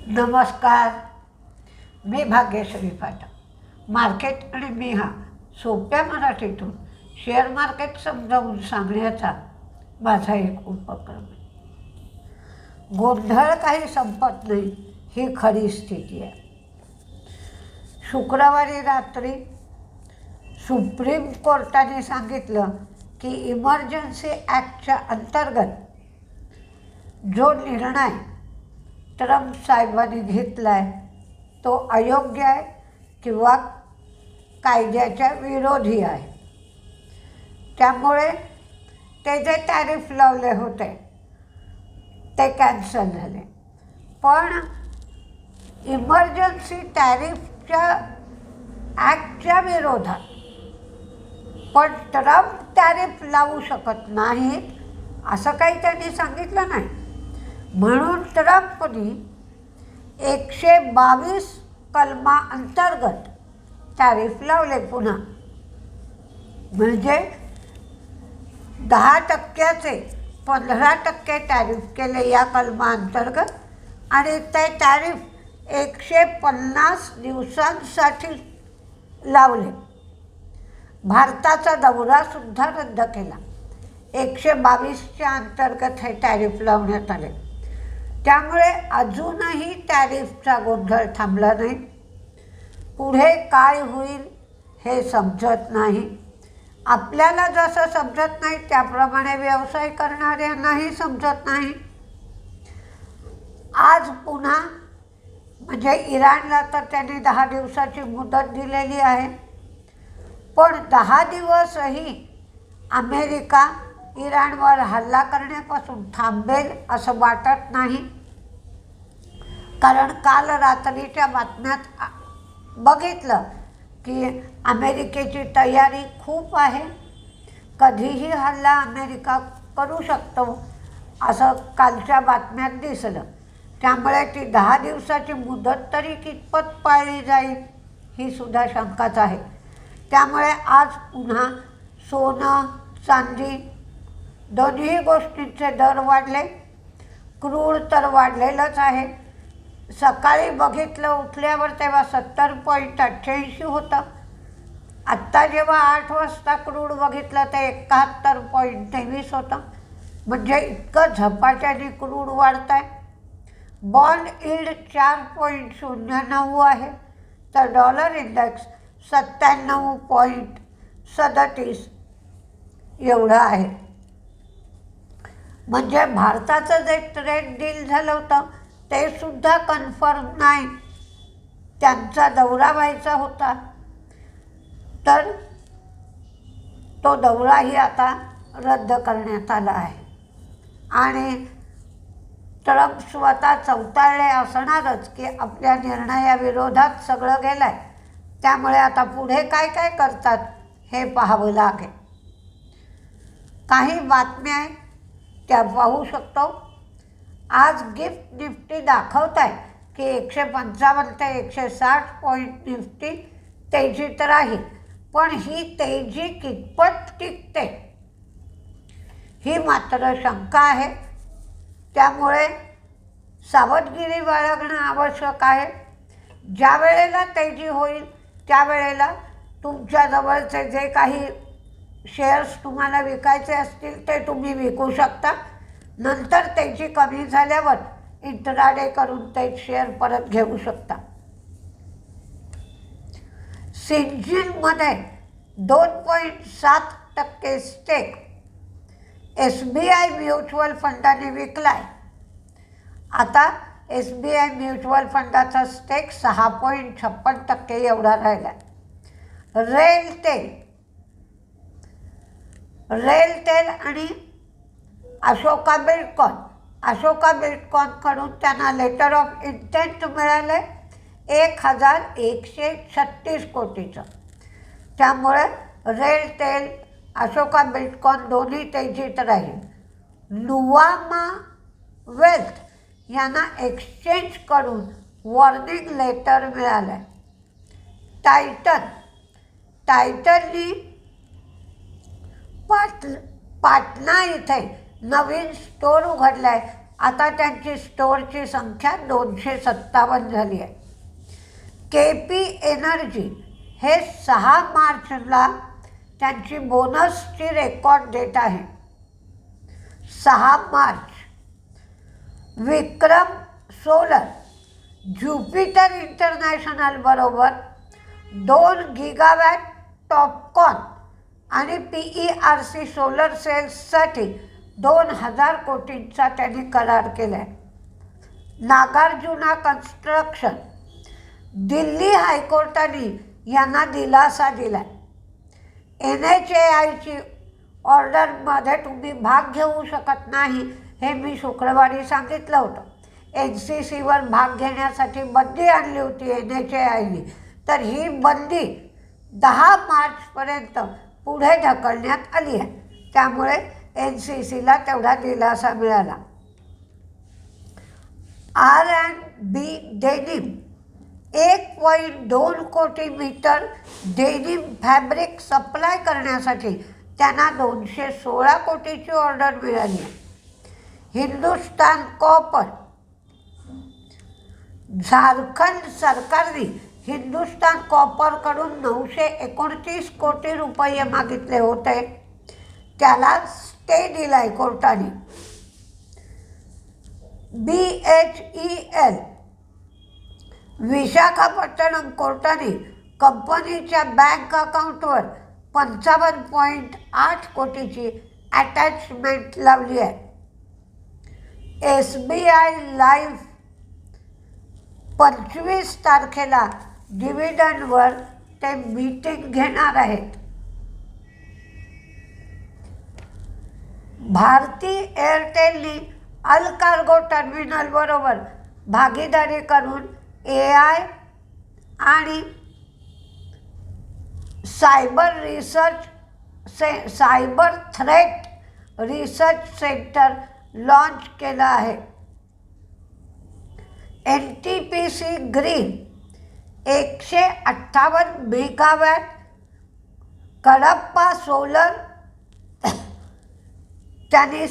नमस्कार. मी भाग्यश्री पाठक. मार्केट आणि मी हा सोप्या मराठीतून शेअर मार्केट समजावून सांगण्याचा माझा एक उपक्रम आहे. गोंधळ काही संपत नाही ही खरी स्थिती आहे. शुक्रवारी रात्री सुप्रीम कोर्टाने सांगितलं की इमर्जन्सी ॲक्टच्या अंतर्गत जो निर्णय ट्रम्प साहेबांनी घेतला आहे तो अयोग्य आहे किंवा कायद्याच्या विरोधी आहे. त्यामुळे ते जे टॅरिफ लावले होते ते कॅन्सल झाले. पण इमर्जन्सी टॅरिफच्या ॲक्टच्या विरोधात पण ट्रम्प टॅरिफ लावू शकत नाहीत असं काही त्यांनी सांगितलं नाही. म्हणून ट्रम्पनी 122 कलमा अंतर्गत टॅरिफ लावले पुन्हा. म्हणजे 10% 15% टॅरिफ केले या कलमा अंतर्गत आणि ते टॅरिफ 150 दिवसांसाठी लावले. भारताचा दौरासुद्धा रद्द केला. 122च्या अंतर्गत हे टॅरिफ लावण्यात आले. त्यामुळे अजूनही टॅरिफचा गोंधळ थांबला नाही. पुढे काय होईल हे समजत नाही. आपल्याला जसं समजत नाही त्याप्रमाणे व्यवसाय करणाऱ्यांनाही समजत नाही. आज पुन्हा म्हणजे इराणला तर त्यांनी 10 दिवसाची मुदत दिलेली आहे. पण 10 दिवसही अमेरिका इराणवर हल्ला करण्यापासून थांबेल असं वाटत नाही. कारण काल रात्रीच्या बातम्यात बघितलं की अमेरिकेची तयारी खूप आहे. कधीही हल्ला अमेरिका करू शकतो असं कालच्या बातम्यात दिसलं. त्यामुळे ती 10 दिवसाची मुदत तरी कितपत पाळली जाईल ही सुद्धा शंकाच आहे. त्यामुळे आज पुन्हा सोनं चांदी दोन्ही गोष्टींचे दर वाढले. क्रूड तर वाढलेलंच आहे. सकाळी बघितलं उठल्यावर तेव्हा 70.88 होतं. आत्ता जेव्हा 8 वाजता क्रूड बघितलं ते 71.23 होतं. म्हणजे इतकं झपाट्याने क्रूड वाढत आहे. बॉन्ड यील्ड 4.09 आहे तर डॉलर इंडेक्स 97.37 एवढं आहे. म्हणजे भारताचं जे ट्रेड डील झालं होतं ते सुद्धा कन्फर्म नाही. त्यांचा दौरा व्हायचा होता तर तो दौराही आता रद्द करण्यात आला आहे. आणि ट्रम्प स्वतः चौताळले असणारच की आपल्या निर्णयाविरोधात सगळं गेलं आहे. त्यामुळे आता पुढे काय काय करतात हे पाहावं लागेल. काही बातम्या आहेत त्या पाहू शकतो. आज गिफ्ट निफ्टी दाखवत आहे की 155 ते 160 पॉईंट निफ्टी तेजीत राहील. पण ही तेजी कितपत टिकते ही मात्र शंका आहे. त्यामुळे सावधगिरी बाळगणं आवश्यक आहे. ज्या वेळेला तेजी होईल त्यावेळेला तुमच्याजवळचे जे काही शेअर्स तुम्हाला विकायचे असतील ते तुम्ही विकू शकता. नंतर तेजी कमी झाल्यावर इंट्राडे करून ते शेअर परत घेऊ शकता. सिंजीनमध्ये 2.7% स्टेक SBI म्युच्युअल फंडाने विकला आहे. आता SBI म्युच्युअल फंडाचा स्टेक 6.56% एवढा राहिला आहे. रेलटेल आणि अशोका बिल्डकॉनकडून त्यांना लेटर ऑफ इंटेंट मिळालं 1,136 कोटीचं. त्यामुळे रेलटेल अशोका बिल्डकॉन दोन्ही तेजीत राहील. नुवामा वेल्थ यांना एक्सचेंजकडून वॉर्निंग लेटर मिळालं आहे. टायटननी पाटणा इथे नवीन स्टोर उघडला आहे आता त्यांची स्टोअरची संख्या 257 झाली आहे. KP एनर्जी हे 6 मार्चला त्यांची बोनसची रेकॉर्ड डेट आहे. 6 मार्च. विक्रम सोलर ज्युपिटर इंटरनॅशनल बरोबर 2 गिगावॅट टॉपकॉन आणि PERC सोलर सेल्ससाठी 2000 कोटींचा त्यांनी करार केला आहे. नागार्जुना कन्स्ट्रक्शन दिल्ली हायकोर्टाने यांना दिलासा दिला आहे. NHAIची ऑर्डरमध्ये तुम्ही भाग घेऊ शकत नाही हे मी शुक्रवारी सांगितलं होतं. NCCवर भाग घेण्यासाठी बंदी आणली होती NHAIने, तर ही बंदी 10 मार्चपर्यंत पुढे ढकलण्यात आली आहे. त्यामुळे NCCला तेवढा दिलासा मिळाला. R&B डेनिम 1.2 कोटी मीटर डेनिम फॅब्रिक सप्लाय करण्यासाठी त्यांना 216 कोटीची ऑर्डर मिळाली आहे. हिंदुस्तान कॉपर झारखंड सरकारने हिंदुस्तान कॉपरकडून 929 कोटी रुपये मागितले होते, त्याला स्टे दिला आहे कोर्टाने. BHEL विशाखापट्टणम कोर्टाने कंपनीच्या बँक अकाउंटवर 55.8 कोटीची अटॅचमेंट लावली आहे. SBI लाईफ 25 तारखेला डिव्हिडंडवर ते मीटिंग घेणार आहेत. भारती एअरटेलने अल कार्गो टर्मिनल बरोबर भागीदारी करून AI आणि cyber threat research centre launch केलं आहे. NTPC green 158 megawatt Kadapa solar त्यांनी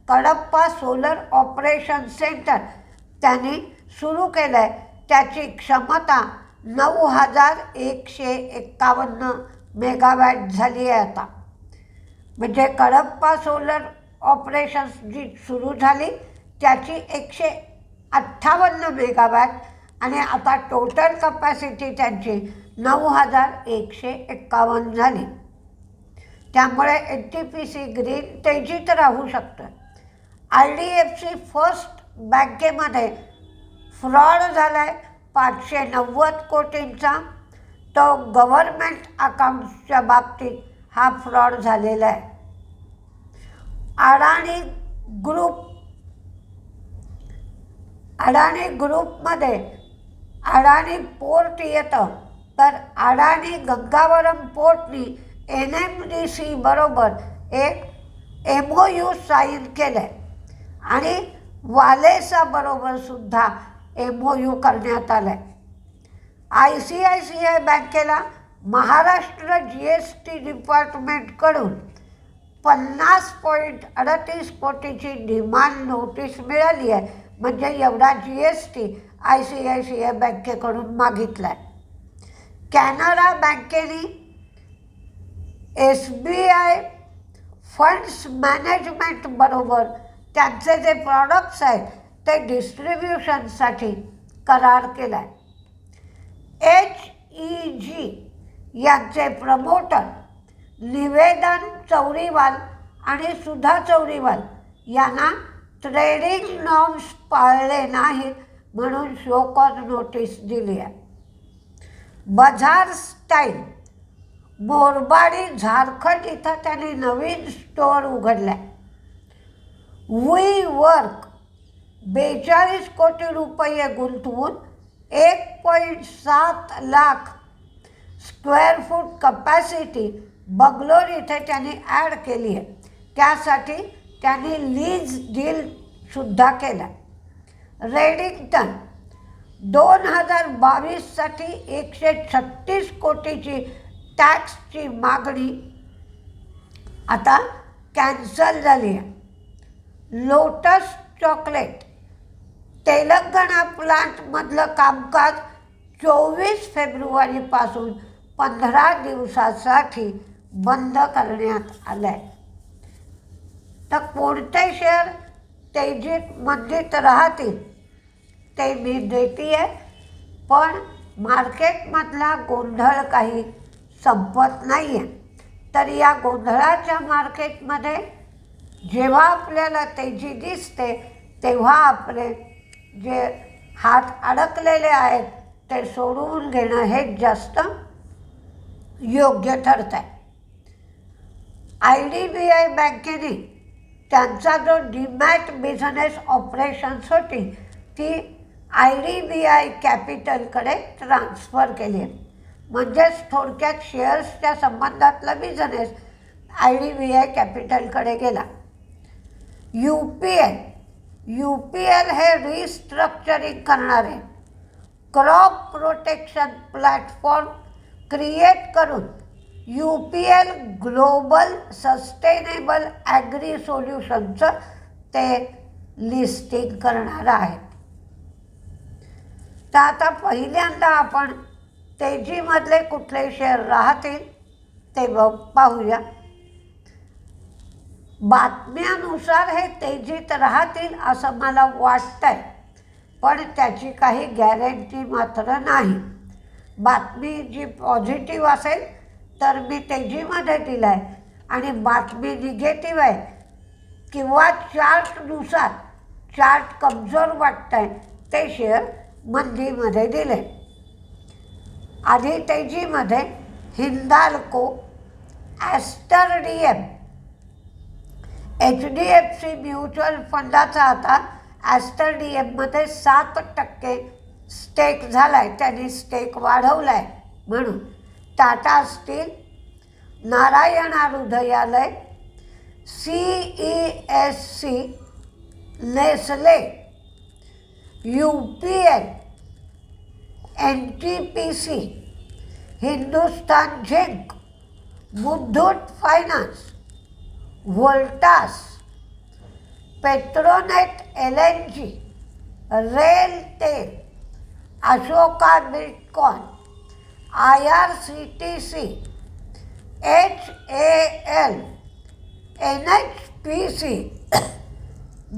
कडप्पा सोलर ऑपरेशन सेंटर त्यांनी सुरू केलं आहे. त्याची क्षमता 9151 मेगावॅट झाली आहे आता. म्हणजे कडप्पा सोलर ऑपरेशन्स जी सुरू झाली त्याची 158 मेगावॅट आणि आता टोटल कपॅसिटी त्यांची 9151 झाली. त्यामुळे NTPC ग्रीन तेजीत राहू शकतं. IDFC फर्स्ट बँकेमध्ये फ्रॉड झाला आहे 590 कोटींचा. तो गव्हर्नमेंट अकाउंट्सच्या बाबतीत हा फ्रॉड झालेला आहे. अडाणी ग्रुपमध्ये अडाणी पोर्ट येतं, तर अडाणी गंगावरम पोर्टनी NMDC बरोबर एक MOU साईन केलं आहे आणि वालेसा बरोबर सुद्धा MOU करण्यात आलं आहे. ICICI बँकेला महाराष्ट्र GST डिपार्टमेंटकडून 50.38 कोटीची डिमांड नोटीस मिळाली आहे. म्हणजे एवढा GST ICICI बँकेकडून मागितला आहे. कॅनरा बँकेने SBI फंड्स मॅनेजमेंट बरोबर त्यांचे जे प्रॉडक्ट्स आहेत ते डिस्ट्रीब्युशनसाठी करार केला आहे. HEG यांचे प्रमोटर निवेदन चौरीवाल आणि सुधा चौरीवाल यांना ट्रेडिंग नॉर्म्स पाळले नाहीत म्हणून शो कॉज नोटीस दिली आहे. बझार स्टाईल मोरबाडी झारखंड इथं त्यांनी नवीन स्टोअर उघडला आहे. WeWork 42 कोटी रुपये गुंतवून 1.7 lakh square foot capacity Bangalore इथे त्यांनी ॲड केली आहे. त्यासाठी त्यांनी लीज डीलसुद्धा केला. रेडिंग्टन 2022साठी 136 कोटीची टॅक्सची मागणी आता कॅन्सल झाली आहे. लोटस चॉकलेट तेलंगणा प्लांटमधलं कामकाज 24 फेब्रुवारीपासून 15 दिवसासाठी बंद करण्यात आलं आहे. तर कोणते शेअर तेजीत मंदीत राहतील ते मी देते आहे, पण मार्केटमधला गोंधळ काही संपत नाही आहे. तर या गोंधळाच्या मार्केटमध्ये जेव्हा आपल्याला तेजी दिसते तेव्हा आपले जे हात अडकलेले आहेत ते सोडवून घेणं हेच जास्त योग्य ठरत आहे. IDBI बँकेने त्यांचा जो डीमॅट बिझनेस ऑपरेशन्स होती ती IDBI कॅपिटलकडे ट्रान्स्फर केली आहे. म्हणजेच थोडक्यात शेअर्सच्या संबंधातला बिझनेस IDBI कॅपिटलकडे गेला. UPL हे रिस्ट्रक्चरिंग करणारे क्रॉप प्रोटेक्शन प्लॅटफॉर्म क्रिएट करून UPL ग्लोबल सस्टेनेबल ॲग्री सोल्युशनचं ते लिस्टिंग करणार आहेत. तर आता पहिल्यांदा आपण तेजीमधले कुठले शेअर राहतील ते पाहूया. बातम्यानुसार हे तेजीत राहतील असं मला वाटतंय, पण त्याची काही गॅरंटी मात्र नाही. बातमी जी पॉझिटिव्ह असेल तर मी तेजीमध्ये दिलं आहे, आणि बातमी निगेटिव्ह आहे किंवा चार्टनुसार चार्ट कमजोर वाटतं आहे ते शेअर मंदीमध्ये दिले. आधी तेजीमध्ये Hindalco, Aster DM, HDFC mutual फंडाचा आता ॲस्टर DMमध्ये 7% स्टेक झाला आहे, त्यांनी स्टेक वाढवला आहे म्हणून. Tata steel, Narayana Hrudayalaya, CESC, Nestle, UPL, NTPC, Hindustan zinc, Muthoot finance, Voltas, Petronet LNG, RailTel, Ashoka bitcoin, IRCTC, HAL, NHPC,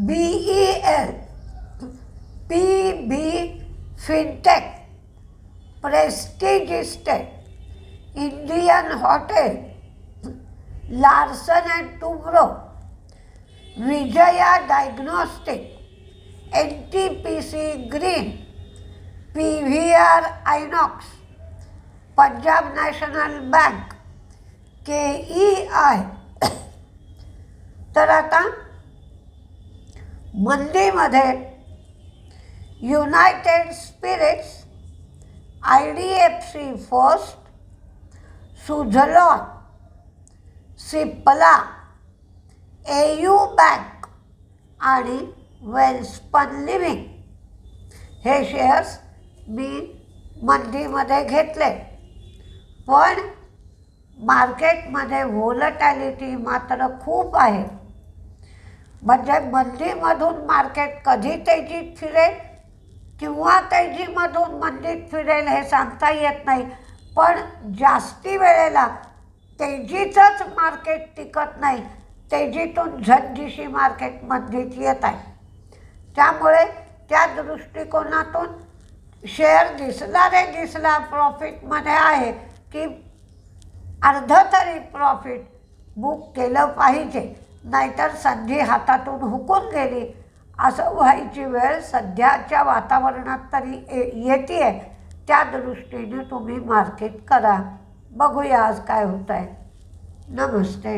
BEL, PB fintech, prestige estate, Indian hotel, Larsen and Toubro, Vijaya diagnostic, NTPC green, PVR Inox, Punjab national bank, KEI. तर आता मंदीमध्ये united spirits, IDFC first, Suzlon, Cipla, AU bank आणि Welspun living हे shares मी मंदीमध्ये घेतले. पण मार्केटमध्ये व्होलटॅलिटी मात्र खूप आहे. म्हणजे मंदीमधून मार्केट कधी तेजीत फिरेल किंवा तेजीमधून मंदीत फिरेल हे सांगता येत नाही. पण जास्ती वेळेला तेजीचंच मार्केट टिकत नाही, तेजीतून झटदिशी मार्केट मंदीत येत आहे. त्यामुळे त्या दृष्टिकोनातून शेअर दिसला प्रॉफिटमध्ये आहे की अर्ध तरी प्रॉफिट बुक केलं पाहिजे, नाहीतर संधी हातातून हुकून गेली असं व्हायची वेळ सध्याच्या वातावरणात तरी येते आहे. त्या दृष्टीने तुम्ही मार्केट करा. बघूया आज काय होतं आहे. नमस्ते.